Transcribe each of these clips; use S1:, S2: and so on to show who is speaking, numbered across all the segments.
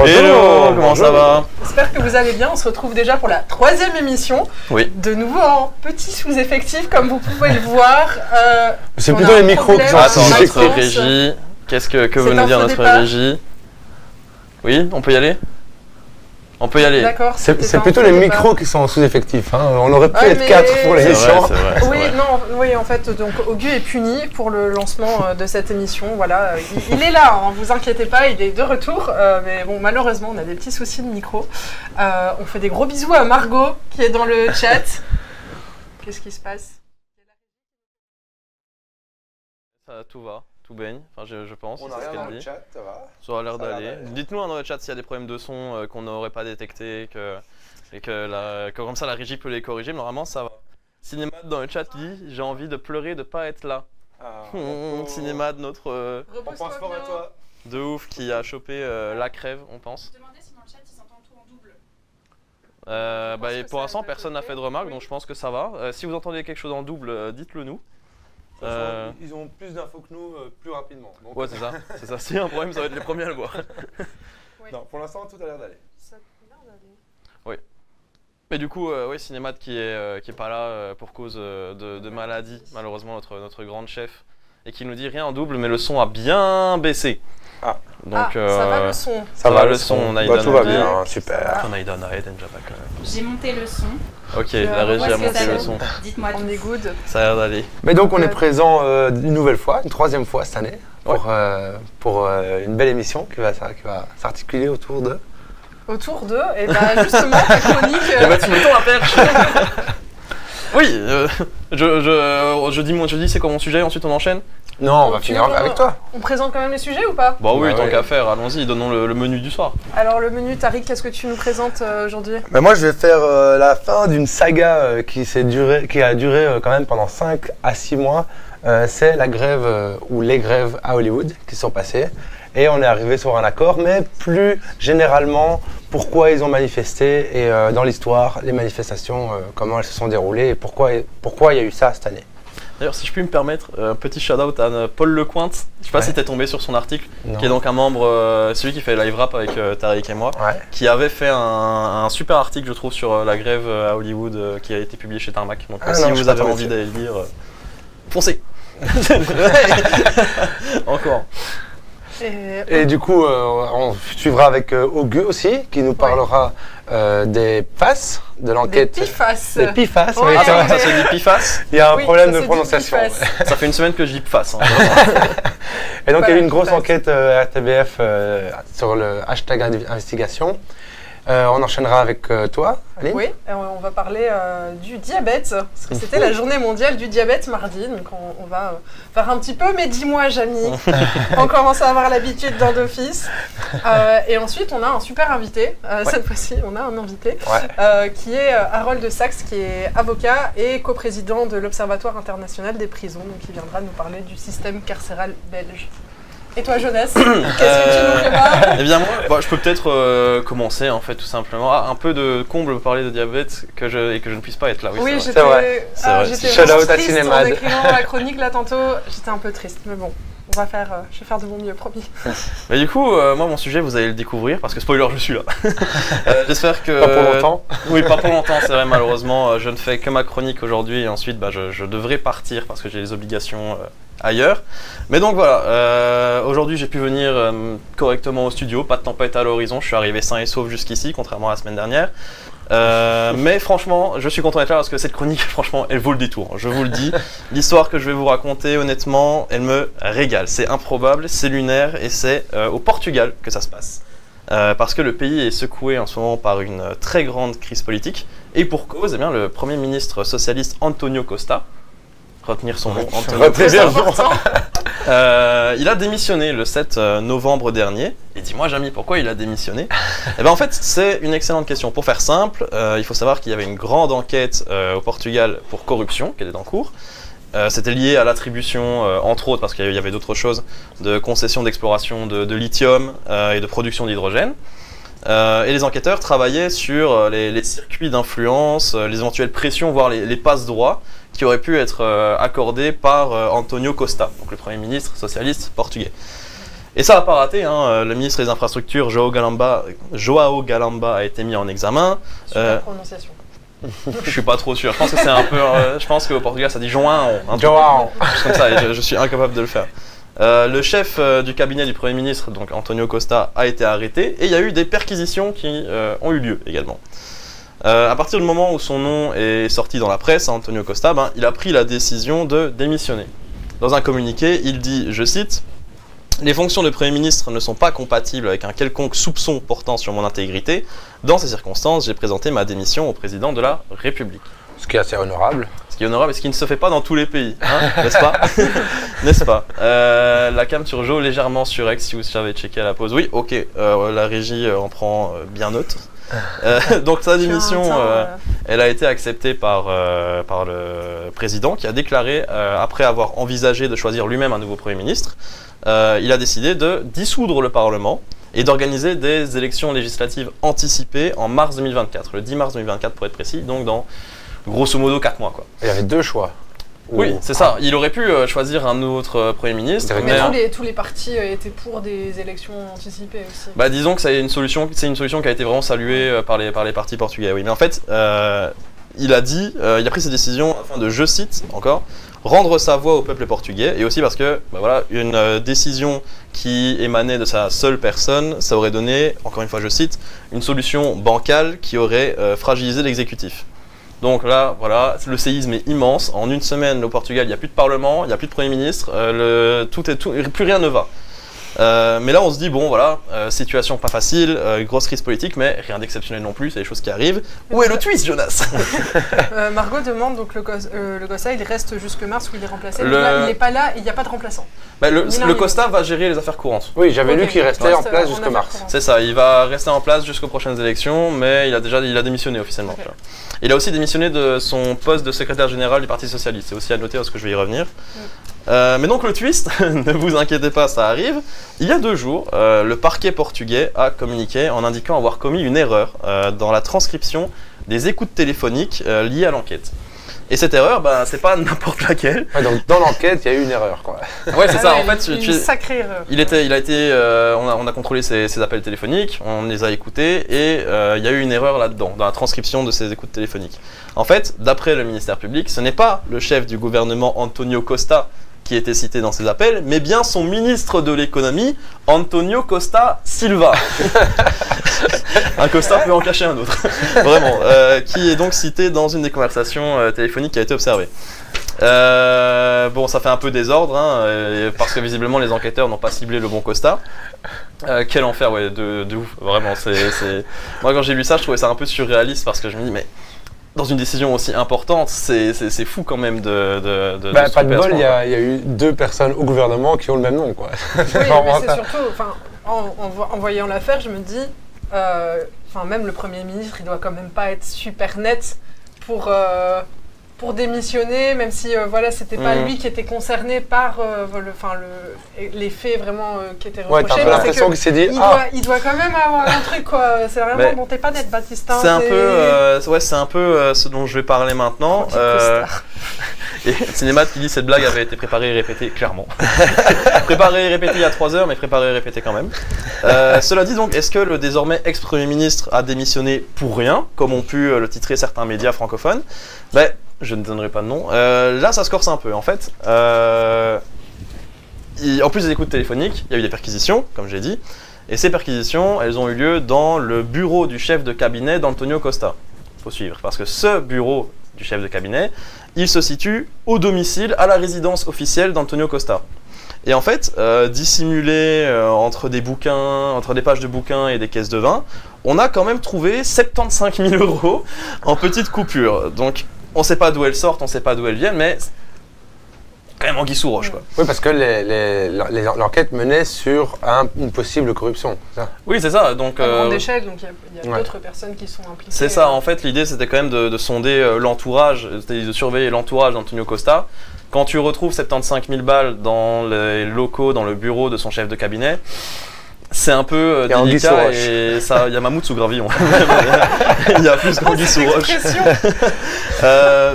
S1: Hello, comment ça va?
S2: J'espère que vous allez bien. On se retrouve déjà pour la 3e émission.
S1: Oui.
S2: De nouveau en petit sous-effectif, comme vous pouvez le voir.
S3: C'est plutôt les micros qui sont
S1: Attends, notre
S3: sous-effectifs.
S1: régie. Que veut nous dire notre régie? Oui, on peut y aller? On peut y aller.
S2: D'accord.
S3: C'est plutôt les micros qui sont en sous-effectif. Hein. On aurait pu être 4 pour l'émission.
S2: Oui, en fait, donc Augu est puni pour le lancement de cette émission. Voilà, il est là, hein, vous inquiétez pas, il est de retour. Mais bon, malheureusement, on a des petits soucis de micro. On fait des gros bisous à Margot qui est dans le chat. Qu'est-ce qui se passe?
S1: Tout va. Tout baigne, enfin je pense.
S3: On a rien dans le chat, ça va.
S1: Ça a l'air d'aller. Dites-nous dans le chat s'il y a des problèmes de son qu'on n'aurait pas détectés et que comme ça la régie peut les corriger, mais normalement ça va. Cinémad dans le chat dit j'ai envie de pleurer de pas être là. Cinémad, notre
S3: on pense fort à toi.
S1: De ouf qui a chopé la crève, on pense.
S4: Demandez si dans le chat ils entendent tout en double.
S1: Et pour l'instant personne n'a fait de remarque, donc je pense que ça va. Si vous entendez quelque chose en double, dites-le nous.
S3: Ils ont plus d'infos que nous plus rapidement. Donc...
S1: Ouais, c'est ça. S'il y a un problème, ça va être les premiers à le voir.
S3: Oui. Non, pour l'instant, tout a l'air d'aller.
S1: Oui. Mais du coup, oui, Cinémad qui est pas là pour cause de maladie, malheureusement, notre grande chef, et qui nous dit rien en double, mais le son a bien baissé.
S3: Ah.
S1: Donc,
S2: ça va le son.
S1: Ça va le son.
S3: Tout va bien, super.
S4: J'ai monté le son.
S1: Ok, la régie a monté le son.
S4: Dites-moi.
S2: On est good.
S1: Ça a l'air d'aller.
S3: Mais donc on est présent une nouvelle fois, une 3e fois cette année, pour une belle émission qui va s'articuler autour de...
S2: Autour de, et bah justement, ta chronique...
S1: Et bah tu me tends la perche. Oui, je dis c'est quoi mon sujet, ensuite on enchaîne.
S3: Non, on va finir avec toi.
S2: On présente quand même les sujets ou pas?
S1: Bah oui, tant qu'à faire, allons-y, donnons le menu du soir.
S2: Alors le menu, Tariq, qu'est-ce que tu nous présentes aujourd'hui?
S3: Moi je vais faire la fin d'une saga qui a duré quand même pendant 5 à 6 mois. C'est la grève ou les grèves à Hollywood qui sont passées. Et on est arrivé sur un accord, mais plus généralement, pourquoi ils ont manifesté et dans l'histoire, les manifestations, comment elles se sont déroulées et pourquoi il y a eu ça cette année.
S1: D'ailleurs, si je puis me permettre, un petit shout-out à Paul Lecointe. Je sais pas si t'es tombé sur son article, qui est donc un membre, celui qui fait live rap avec Tariq et moi, qui avait fait un super article, je trouve, sur la grève à Hollywood qui a été publié chez Tarmac. Donc si vous avez envie d'aller le lire, foncez. Encore.
S3: Et du coup, on suivra avec Augu aussi, qui nous parlera des PFAS, de l'enquête.
S2: Des PFAS.
S3: Des PFAS,
S1: oui. Ça se dit PFAS.
S3: Il y a un problème de prononciation.
S1: Ça fait une semaine que je dis PFAS. Hein,
S3: et donc, il y a eu une grosse enquête RTBF sur le hashtag investigation. On enchaînera avec toi, Aline.
S2: Oui, on va parler du diabète, parce que c'était la journée mondiale du diabète mardi, donc on va faire un petit peu, mais dis-moi Jamy, on commence à avoir l'habitude dans d'office. Et ensuite on a un super invité, cette fois-ci on a un invité, qui est Harold de Saxe, qui est avocat et coprésident de l'Observatoire international des prisons, donc il viendra nous parler du système carcéral belge. Et toi, Jonas, qu'est-ce que tu nous prépares?
S1: Eh bien moi, je peux peut-être commencer en fait tout simplement. Un peu de comble pour parler de diabète et que je ne puisse pas être là.
S2: Oui,
S3: c'est vrai.
S2: J'étais triste en écrivant la chronique là tantôt. J'étais un peu triste, mais bon. Je vais faire de mon mieux, promis.
S1: Mais du coup, moi, mon sujet, vous allez le découvrir parce que spoiler, je suis là. J'espère que.
S3: Pas pour longtemps.
S1: Oui, pas pour longtemps, c'est vrai, malheureusement. Je ne fais que ma chronique aujourd'hui et ensuite, je devrais partir parce que j'ai des obligations ailleurs. Mais donc voilà, aujourd'hui, j'ai pu venir correctement au studio. Pas de tempête à l'horizon. Je suis arrivé sain et sauf jusqu'ici, contrairement à la semaine dernière. Mais franchement, je suis content d'être là parce que cette chronique, franchement, elle vaut le détour. Je vous le dis. L'histoire que je vais vous raconter, honnêtement, elle me régale. C'est improbable, c'est lunaire et c'est au Portugal que ça se passe. Parce que le pays est secoué en ce moment par une très grande crise politique. Et pour cause, eh bien, le Premier ministre socialiste António Costa, retenir son nom, António Costa, il a démissionné le 7 novembre dernier. Et dis-moi, Jamy, pourquoi il a démissionné? Eh bien, en fait, c'est une excellente question. Pour faire simple, il faut savoir qu'il y avait une grande enquête au Portugal pour corruption qui était en cours. C'était lié à l'attribution, entre autres, parce qu'il y avait d'autres choses, de concessions d'exploration de lithium et de production d'hydrogène. Et les enquêteurs travaillaient sur les circuits d'influence, les éventuelles pressions, voire les passe-droits qui auraient pu être accordés par António Costa, donc le Premier ministre socialiste portugais. Et ça n'a pas raté, hein. Le ministre des Infrastructures, João Galamba, a été mis en examen.
S2: Super prononciation.
S1: Je suis pas trop sûr. Je pense que c'est un peu. Je pense qu'au Portugal ça dit João.
S3: João.
S1: Comme ça, et je suis incapable de le faire. Le chef du cabinet du Premier ministre, donc Antonio Costa, a été arrêté et il y a eu des perquisitions qui ont eu lieu également. À partir du moment où son nom est sorti dans la presse, Antonio Costa, il a pris la décision de démissionner. Dans un communiqué, il dit, je cite, « Les fonctions de Premier ministre ne sont pas compatibles avec un quelconque soupçon portant sur mon intégrité. Dans ces circonstances, j'ai présenté ma démission au président de la République. »
S3: Ce qui est assez honorable.
S1: Ce qui est honorable et ce qui ne se fait pas dans tous les pays, hein, n'est-ce pas? N'est-ce pas? La cam sur Joe légèrement sur X si vous savez checker à la pause. Oui, ok, la régie en prend bien note. Donc sa démission, elle a été acceptée par le président qui a déclaré, après avoir envisagé de choisir lui-même un nouveau Premier ministre, il a décidé de dissoudre le Parlement et d'organiser des élections législatives anticipées en mars 2024, le 10 mars 2024 pour être précis, donc dans grosso modo 4 mois. Quoi.
S3: Il y avait 2 choix.
S1: Oui, c'est ça. Il aurait pu choisir un autre Premier ministre.
S2: Mais tous les partis étaient pour des élections anticipées aussi.
S1: Disons que c'est une solution qui a été vraiment saluée par les partis portugais. Oui, mais en fait, il a pris ses décisions afin de, je cite encore, rendre sa voix au peuple portugais, et aussi parce que une décision qui émanait de sa seule personne, ça aurait donné, encore une fois je cite, une solution bancale qui aurait fragilisé l'exécutif. Donc là, voilà, le séisme est immense. En une semaine, au Portugal, il n'y a plus de parlement, il n'y a plus de Premier ministre, plus rien ne va. Mais là, on se dit, bon, voilà, situation pas facile, grosse crise politique, mais rien d'exceptionnel non plus, c'est des choses qui arrivent. Où est le twist, Jonas?
S2: Margot demande, donc le Costa, il reste jusque mars où il est remplacé. Là, il n'est pas là, il n'y a pas de remplaçant.
S1: Le Costa va gérer les affaires courantes.
S3: Oui, j'avais lu qu'il restait en place jusqu'au mars.
S1: C'est ça, il va rester en place jusqu'aux prochaines élections, mais il a démissionné officiellement. Okay. Il a aussi démissionné de son poste de secrétaire général du Parti Socialiste. C'est aussi à noter parce que je vais y revenir. Mais donc le twist, ne vous inquiétez pas, ça arrive. Il y a 2 jours, le parquet portugais a communiqué en indiquant avoir commis une erreur dans la transcription des écoutes téléphoniques liées à l'enquête. Et cette erreur, c'est pas n'importe laquelle.
S3: Ouais, donc dans l'enquête, il y a eu une erreur, quoi.
S1: Ouais, c'est ça. En fait,
S2: une sacrée erreur.
S1: On a contrôlé ses appels téléphoniques, on les a écoutés et il y a eu une erreur là-dedans, dans la transcription de ces écoutes téléphoniques. En fait, d'après le ministère public, ce n'est pas le chef du gouvernement Antonio Costa qui était cité dans ses appels, mais bien son ministre de l'économie, Antonio Costa Silva. Un Costa peut en cacher un autre. Vraiment. Qui est donc cité dans une des conversations téléphoniques qui a été observée. Bon, ça fait un peu désordre, hein, parce que visiblement les enquêteurs n'ont pas ciblé le bon Costa. Quel enfer, ouais, de ouf. Vraiment, Moi, quand j'ai lu ça, je trouvais ça un peu surréaliste, parce que je me dis, mais dans une décision aussi importante, c'est fou quand même de
S3: pas de bol, il y a eu 2 personnes au gouvernement qui ont le même nom, quoi.
S2: Oui, mais c'est surtout, en voyant l'affaire, je me dis, même le Premier ministre, il doit quand même pas être super net pour démissionner, même si c'était pas lui qui était concerné par les faits vraiment qui étaient reprochés.
S3: Ouais, t'as l'impression qu'il s'est dit,
S2: il doit quand même avoir un truc, quoi. C'est vraiment, bon, t'es pas net, Baptiste.
S1: C'est un peu ce dont je vais parler maintenant. Et Cinémat qui dit cette blague avait été préparée et répétée, clairement. Préparée et répétée il y a 3 heures, mais préparée et répétée quand même. Cela dit donc, est-ce que le désormais ex-premier ministre a démissionné pour rien, comme ont pu le titrer certains médias francophones? Je ne donnerai pas de nom. Là, ça se corse un peu. En fait, en plus des écoutes téléphoniques, il y a eu des perquisitions, comme j'ai dit. Et ces perquisitions, elles ont eu lieu dans le bureau du chef de cabinet d'Antonio Costa. Il faut suivre, parce que ce bureau du chef de cabinet, il se situe au domicile, à la résidence officielle d'Antonio Costa. Et en fait, dissimulé entre des pages de bouquins et des caisses de vin, on a quand même trouvé 75 000 € en petites coupures. Donc, on ne sait pas d'où elles sortent, on ne sait pas d'où elles viennent, mais quand même anguille sous roche, quoi.
S3: Oui, parce que l'enquête menait sur une possible corruption, c'est ça?
S1: Oui, c'est ça. Donc,
S2: à grande échelle, donc il y a d'autres personnes qui sont impliquées.
S1: C'est ça, en fait, l'idée c'était quand même de sonder l'entourage, de surveiller l'entourage d'Antonio Costa. Quand tu retrouves 75 000 balles dans les locaux, dans le bureau de son chef de cabinet, c'est un peu délicat et il y a mammouth sous gravillon. Il y a plus qu'anguille sous roche.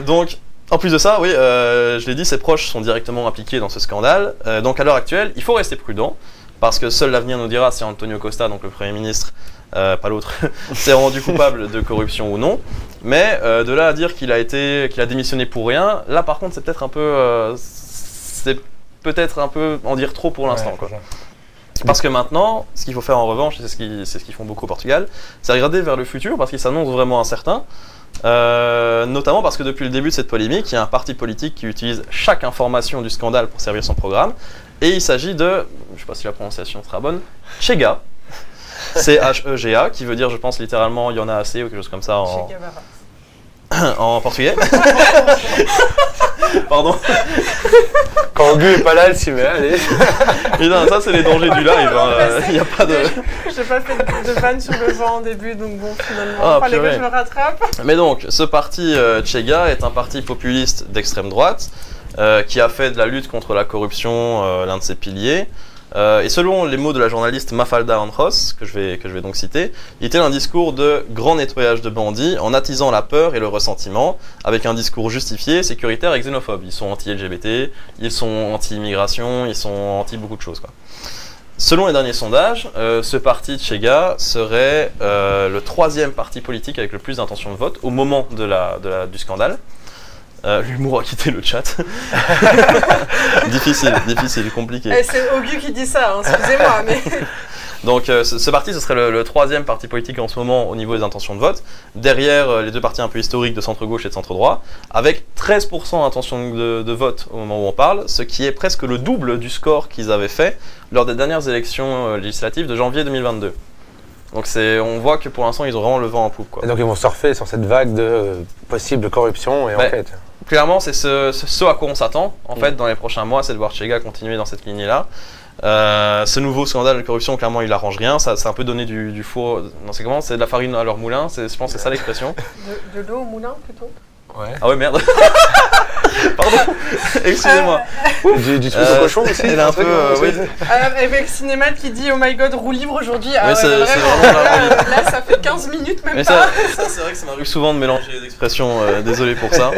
S1: Donc, en plus de ça, oui, je l'ai dit, ses proches sont directement impliqués dans ce scandale. Donc à l'heure actuelle, il faut rester prudent, parce que seul l'avenir nous dira si Antonio Costa, donc le Premier ministre, pas l'autre, s'est rendu coupable de corruption ou non. Mais de là à dire qu'il a démissionné pour rien, là par contre c'est peut-être un peu en dire trop pour l'instant, quoi. Parce que maintenant, ce qu'il faut faire en revanche, et c'est ce qu'ils font beaucoup au Portugal, c'est regarder vers le futur parce qu'il s'annonce vraiment incertain. Notamment parce que depuis le début de cette polémique, il y a un parti politique qui utilise chaque information du scandale pour servir son programme. Et il s'agit de, je ne sais pas si la prononciation sera bonne, Chega. C-H-E-G-A, qui veut dire, je pense littéralement, il y en a assez ou quelque chose comme ça en portugais. Pardon.
S3: Quand Gu est pas là, elle s'y met, allez.
S1: Et non, ça c'est les dangers du live, il n'y a pas de...
S2: J'ai pas fait de vanne sur le vent en début, donc bon, finalement, il fallait que je me rattrape.
S1: Mais donc, ce parti Chega est un parti populiste d'extrême droite qui a fait de la lutte contre la corruption l'un de ses piliers. Et selon les mots de la journaliste Mafalda Andros, que je vais donc citer, il était un discours de grand nettoyage de bandits en attisant la peur et le ressentiment, avec un discours justifié, sécuritaire et xénophobe. Ils sont anti-LGBT, ils sont anti-immigration, ils sont anti beaucoup de choses, quoi. Selon les derniers sondages, ce parti Chega serait le 3e parti politique avec le plus d'intention de vote au moment du scandale. L'humour a quitté le chat. difficile, compliqué.
S2: C'est Augu qui dit ça, hein, excusez-moi. Mais...
S1: Donc ce parti, ce serait le 3e parti politique en ce moment au niveau des intentions de vote, derrière les deux partis un peu historiques de centre-gauche et de centre-droit, avec 13% d'intention de vote au moment où on parle, ce qui est presque le double du score qu'ils avaient fait lors des dernières élections législatives de janvier 2022. Donc on voit que pour l'instant, ils ont vraiment le vent en poupe, quoi.
S3: Et donc ils vont surfer sur cette vague de possible corruption et enquête.
S1: Clairement, c'est ce à quoi on s'attend, en fait, dans les prochains mois, c'est de voir Chega continuer dans cette lignée-là. Ce nouveau scandale de corruption, clairement, il arrange rien. Ça a un peu donné du faux... Non, c'est comment? C'est de la farine à leur moulin, je pense que c'est ça l'expression.
S2: De l'eau au moulin, plutôt?
S3: Ouais.
S1: Ah ouais, merde. Pardon, excusez-moi.
S3: Du truc au cochon aussi.
S1: Elle est un peu, oui.
S2: Avec Cinémat qui dit « Oh my god, roue libre aujourd'hui ».
S1: Ah ouais, c'est vraiment la roue libre.
S2: Là, ça fait 15 minutes même
S1: mais
S2: pas.
S1: Ça c'est vrai que ça m'arrive souvent de mélanger les expressions, désolé pour ça.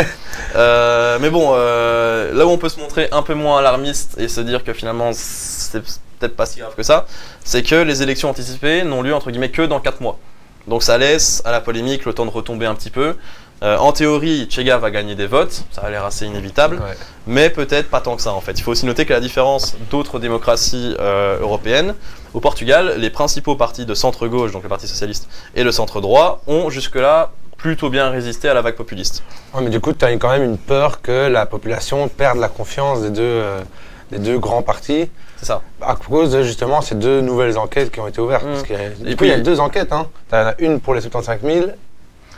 S1: Mais bon, là où on peut se montrer un peu moins alarmiste et se dire que finalement c'est peut-être pas si grave que ça, c'est que les élections anticipées n'ont lieu entre guillemets que dans 4 mois. Donc ça laisse à la polémique le temps de retomber un petit peu. En théorie, Chega va gagner des votes, ça a l'air assez inévitable, mais peut-être pas tant que ça en fait. Il faut aussi noter que la différence d'autres démocraties européennes, au Portugal, les principaux partis de centre-gauche, donc le Parti Socialiste et le centre-droit, ont jusque-là plutôt bien résisté à la vague populiste.
S3: Ouais, mais du coup, tu as quand même une peur que la population perde la confiance des deux grands partis.
S1: C'est ça.
S3: À cause de justement ces 2 nouvelles enquêtes qui ont été ouvertes. Parce que, du coup, il y a 2 enquêtes. Hein. Tu en as une pour les 75 000.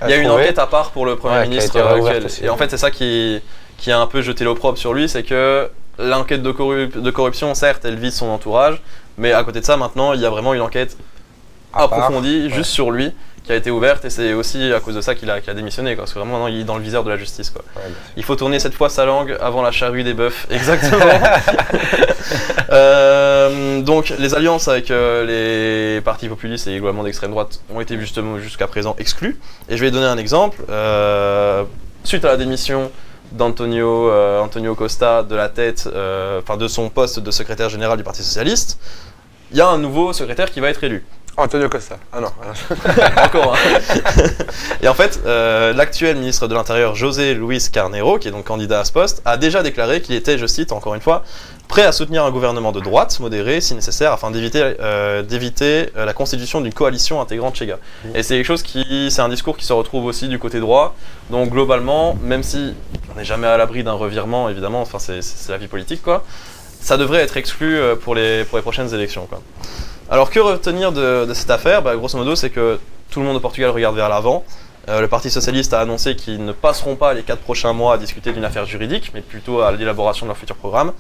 S1: Il y a une enquête à part pour le Premier ministre actuel.
S3: Aussi,
S1: et en fait, c'est ça qui a un peu jeté l'opprobre sur lui, c'est que l'enquête de corruption, certes, elle vise son entourage, mais à côté de ça, maintenant, il y a vraiment une enquête approfondie juste sur lui qui a été ouverte, et c'est aussi à cause de ça qu'il a démissionné, quoi, parce que vraiment, non, il est dans le viseur de la justice, quoi. Ouais, il faut tourner cette fois sa langue avant la charrue des bœufs, exactement. Donc, les alliances avec les partis populistes et globalement d'extrême droite ont été justement jusqu'à présent exclues, et je vais donner un exemple. Suite à la démission d'Antonio Costa de la tête, de son poste de secrétaire général du Parti Socialiste, il y a un nouveau secrétaire qui va être élu.
S3: Antonio Costa. Ah non.
S1: Encore. Hein. Et en fait, l'actuel ministre de l'Intérieur, José Luis Carneiro, qui est donc candidat à ce poste, a déjà déclaré qu'il était, je cite encore une fois, prêt à soutenir un gouvernement de droite, modéré, si nécessaire, afin d'éviter la constitution d'une coalition intégrant Chega. Et c'est quelque chose c'est un discours qui se retrouve aussi du côté droit. Donc globalement, même si on n'est jamais à l'abri d'un revirement, évidemment, enfin c'est la vie politique, quoi, ça devrait être exclu pour les prochaines élections, quoi. Alors que retenir de cette affaire? Grosso modo, c'est que tout le monde au Portugal regarde vers l'avant. Le Parti Socialiste a annoncé qu'ils ne passeront pas les 4 prochains mois à discuter d'une affaire juridique, mais plutôt à l'élaboration de leur futur programme.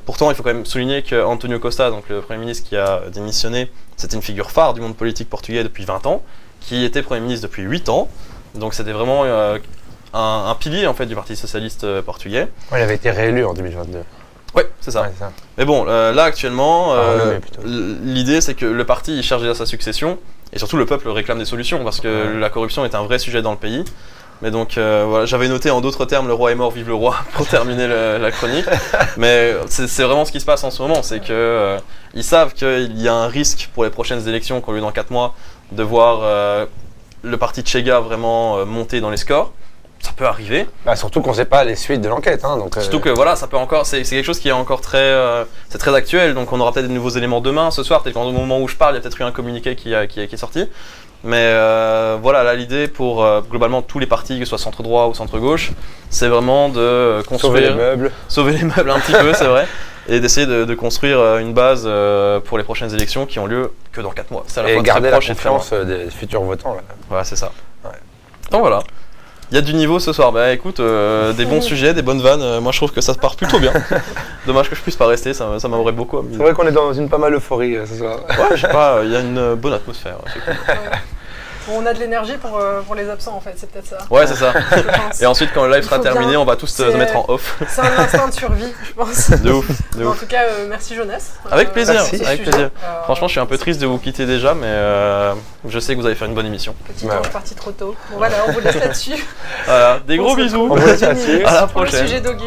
S1: Pourtant, il faut quand même souligner qu'Antonio Costa, donc le Premier ministre qui a démissionné, c'était une figure phare du monde politique portugais depuis 20 ans, qui était Premier ministre depuis 8 ans. Donc c'était vraiment un pilier en fait, du Parti Socialiste portugais.
S3: Ouais, il avait été réélu en 2022.
S1: Oui, c'est ça. Mais bon, là actuellement, l'idée c'est que le parti il cherche déjà sa succession, et surtout le peuple réclame des solutions, parce que la corruption est un vrai sujet dans le pays. Mais donc voilà, j'avais noté en d'autres termes le roi est mort, vive le roi pour terminer la chronique. Mais c'est vraiment ce qui se passe en ce moment, c'est que ils savent qu'il y a un risque pour les prochaines élections qui ont lieu dans 4 mois de voir le parti de Chega vraiment monter dans les scores. Ça peut arriver.
S3: Bah, surtout qu'on ne sait pas les suites de l'enquête. Hein,
S1: surtout que voilà, ça peut encore, c'est quelque chose qui est encore c'est très actuel. Donc on aura peut-être de nouveaux éléments demain, ce soir. Peut-être qu'au moment où je parle, il y a peut-être eu un communiqué qui est sorti. Mais voilà, là l'idée pour globalement tous les partis, que ce soit centre droit ou centre gauche, c'est vraiment de construire, sauver les meubles un petit peu, c'est vrai, et d'essayer de construire une base pour les prochaines élections qui ont lieu que dans 4 mois.
S3: C'est à la fois garder la confiance des futurs votants. Là.
S1: Voilà, c'est ça.
S3: Ouais.
S1: Donc voilà. Il y a du niveau ce soir. Bah écoute, des bons sujets, des bonnes vannes. Moi je trouve que ça se part plutôt bien. Dommage que je puisse pas rester, ça m'aurait beaucoup amusé.
S3: C'est vrai qu'on est dans une pas mal euphorie ce soir.
S1: Ouais, je sais pas, il y a une bonne atmosphère. C'est cool.
S2: Bon, on a de l'énergie pour les absents en fait, c'est peut-être ça.
S1: Ouais, c'est ça. Et ensuite, quand le live sera terminé, on va tous se mettre en off.
S2: C'est un instinct de survie, je pense.
S1: De ouf.
S2: En tout cas, merci Jonas.
S1: Avec plaisir, avec
S2: sujet.
S1: plaisir. Franchement, je suis un peu triste de vous quitter déjà, mais je sais que vous allez faire une bonne émission.
S2: Petit tour parti trop tôt. Bon, voilà, on vous laisse là-dessus.
S1: Voilà, des gros bisous.
S3: On vous laisse là-dessus.
S1: À la
S2: pour le
S1: prochaine.
S2: sujet d'Augu.